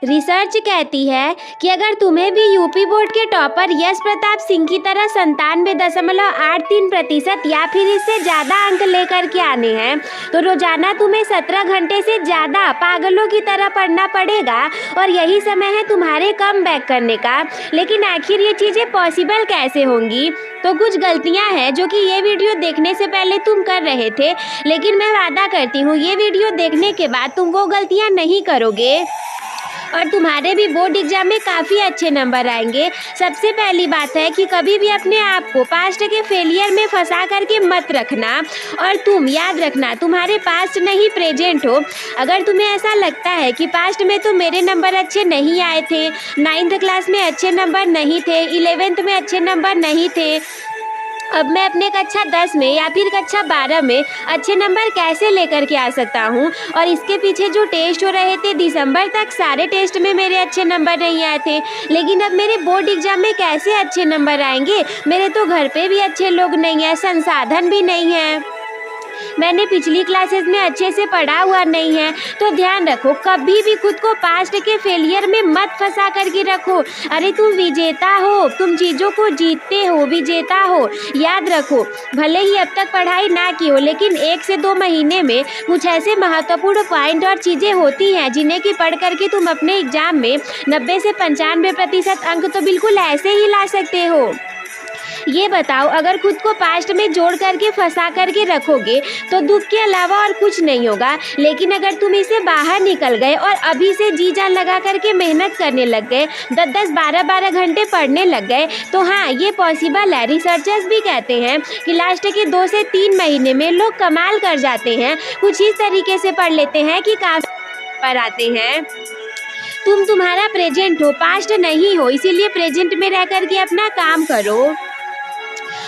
Research कहती है कि अगर तुम्हें भी यूपी बोर्ड के टॉपर यश प्रताप सिंह की तरह 97.83% या फिर इससे ज़्यादा अंक लेकर के आने हैं तो रोजाना तुम्हें 17 घंटे से ज़्यादा पागलों की तरह पढ़ना पड़ेगा और यही समय है तुम्हारे कम बैक करने का। लेकिन आखिर ये चीज़ें पॉसिबल कैसे होंगी? तो कुछ गलतियां हैं जो कि ये वीडियो देखने से पहले तुम कर रहे थे, लेकिन मैं वादा करती हूँ ये वीडियो देखने के बाद तुम वो गलतियां नहीं करोगे और तुम्हारे भी बोर्ड एग्जाम में काफ़ी अच्छे नंबर आएंगे। सबसे पहली बात है कि कभी भी अपने आप को पास्ट के फेलियर में फंसा करके मत रखना और तुम याद रखना तुम्हारे पास्ट नहीं प्रेजेंट हो। अगर तुम्हें ऐसा लगता है कि पास्ट में तो मेरे नंबर अच्छे नहीं आए थे, 9th क्लास में अच्छे नंबर नहीं थे, 11th में अच्छे नंबर नहीं थे, अब मैं अपने कक्षा 10 में या फिर कक्षा 12 में अच्छे नंबर कैसे लेकर के आ सकता हूँ? और इसके पीछे जो टेस्ट हो रहे थे दिसंबर तक सारे टेस्ट में मेरे अच्छे नंबर नहीं आए थे, लेकिन अब मेरे बोर्ड एग्जाम में कैसे अच्छे नंबर आएंगे? मेरे तो घर पे भी अच्छे लोग नहीं हैं, संसाधन भी नहीं है, मैंने पिछली क्लासेस में अच्छे से पढ़ा हुआ नहीं है। तो ध्यान रखो, कभी भी खुद को पास्ट के फेलियर में मत फंसा करके रखो। अरे तुम विजेता हो, तुम चीज़ों को जीतते हो, विजेता हो। याद रखो, भले ही अब तक पढ़ाई ना की हो, लेकिन 1 से 2 महीने में कुछ ऐसे महत्वपूर्ण पॉइंट और चीज़ें होती हैं जिन्हें कि पढ़ करके तुम अपने एग्जाम में 90 से 95% अंक तो बिल्कुल ऐसे ही ला सकते हो। ये बताओ, अगर खुद को पास्ट में जोड़ करके फंसा करके रखोगे तो दुख के अलावा और कुछ नहीं होगा। लेकिन अगर तुम इसे बाहर निकल गए और अभी से जी जान लगा करके मेहनत करने लग गए, 10-10, 12-12 घंटे पढ़ने लग गए, तो हाँ ये पॉसिबल है। रिसर्चर्स भी कहते हैं कि लास्ट के 2 से 3 महीने में लोग कमाल कर जाते हैं। कुछ इस तरीके से पढ़ लेते हैं कि काफ़ी पर आते हैं। तुम्हारा प्रेजेंट हो, पास्ट नहीं हो, इसीलिए प्रेजेंट में रह करके अपना काम करो।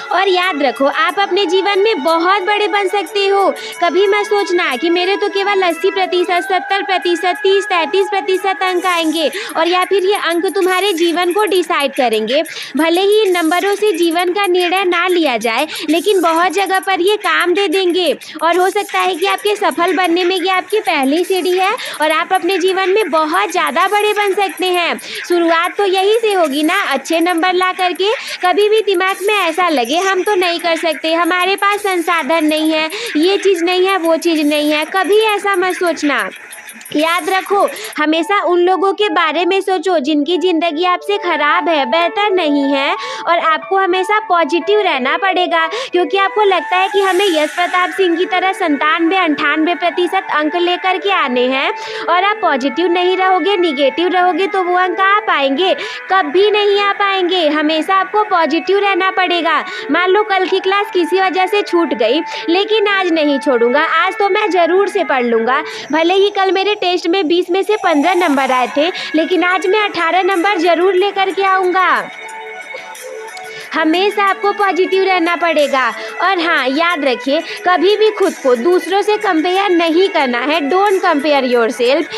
और याद रखो, आप अपने जीवन में बहुत बड़े बन सकते हो। कभी मत सोचना कि मेरे तो केवल 80%, 70%, 30-33% अंक आएंगे और या फिर ये अंक तुम्हारे जीवन को डिसाइड करेंगे। भले ही इन नंबरों से जीवन का निर्णय ना लिया जाए, लेकिन बहुत जगह पर ये काम दे देंगे और हो सकता है कि आपके सफल बनने में ये आपकी पहली सीढ़ी है और आप अपने जीवन में बहुत ज़्यादा बड़े बन सकते हैं। शुरुआत तो यही से होगी ना, अच्छे नंबर ला करके। कभी भी दिमाग में ऐसा लगे हम तो नहीं कर सकते, हमारे पास संसाधन नहीं है, ये चीज़ नहीं है, वो चीज़ नहीं है, कभी ऐसा मत सोचना। याद रखो, हमेशा उन लोगों के बारे में सोचो जिनकी ज़िंदगी आपसे ख़राब है, बेहतर नहीं है, और आपको हमेशा पॉजिटिव रहना पड़ेगा। क्योंकि आपको लगता है कि हमें यश प्रताप सिंह की तरह 97-98% अंक लेकर के आने हैं और आप पॉजिटिव नहीं रहोगे, निगेटिव रहोगे, तो वो अंक आ पाएंगे? कभी नहीं आ पाएंगे। हमेशा आपको पॉजिटिव रहना पड़ेगा। मान लो कल की क्लास किसी वजह से छूट गई, लेकिन आज नहीं छोड़ूंगा, आज तो मैं ज़रूर से पढ़ लूँगा। भले ही कल मेरे टेस्ट में 20 में से 15 नंबर आए थे, लेकिन आज मैं 18 नंबर ज़रूर लेकर के आऊँगा। हमेशा आपको पॉजिटिव रहना पड़ेगा। और हाँ, याद रखिए, कभी भी खुद को दूसरों से कंपेयर नहीं करना है। Don't compare yourself.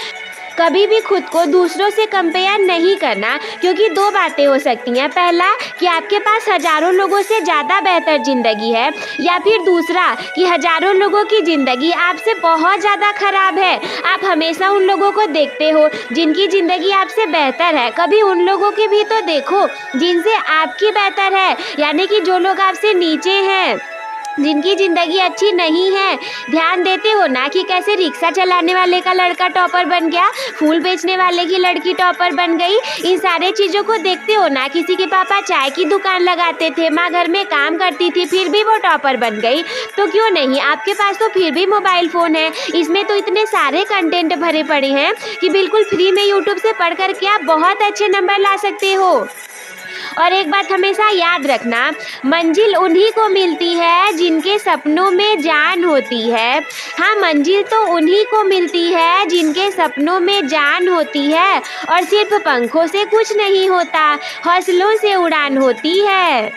कभी भी खुद को दूसरों से कंपेयर नहीं करना, क्योंकि 2 बातें हो सकती हैं। पहला कि आपके पास हज़ारों लोगों से ज़्यादा बेहतर ज़िंदगी है, या फिर दूसरा कि हज़ारों लोगों की ज़िंदगी आपसे बहुत ज़्यादा ख़राब है। आप हमेशा उन लोगों को देखते हो जिनकी ज़िंदगी आपसे बेहतर है। कभी उन लोगों की भी तो देखो जिनसे आपकी बेहतर है, यानी कि जो लोग आपसे नीचे हैं, जिनकी ज़िंदगी अच्छी नहीं है। ध्यान देते हो ना कि कैसे रिक्शा चलाने वाले का लड़का टॉपर बन गया, फूल बेचने वाले की लड़की टॉपर बन गई। इन सारे चीज़ों को देखते हो ना। किसी के पापा चाय की दुकान लगाते थे, माँ घर में काम करती थी, फिर भी वो टॉपर बन गई। तो क्यों नहीं, आपके पास तो फिर भी मोबाइल फ़ोन है, इसमें तो इतने सारे कंटेंट भरे पड़े हैं कि बिल्कुल फ्री में यूट्यूब से पढ़ करके आप बहुत अच्छे नंबर ला सकते हो। और एक बात हमेशा याद रखना, मंजिल उन्हीं को मिलती है जिनके सपनों में जान होती है। हाँ, मंजिल तो उन्हीं को मिलती है जिनके सपनों में जान होती है, और सिर्फ पंखों से कुछ नहीं होता, हौसलों से उड़ान होती है।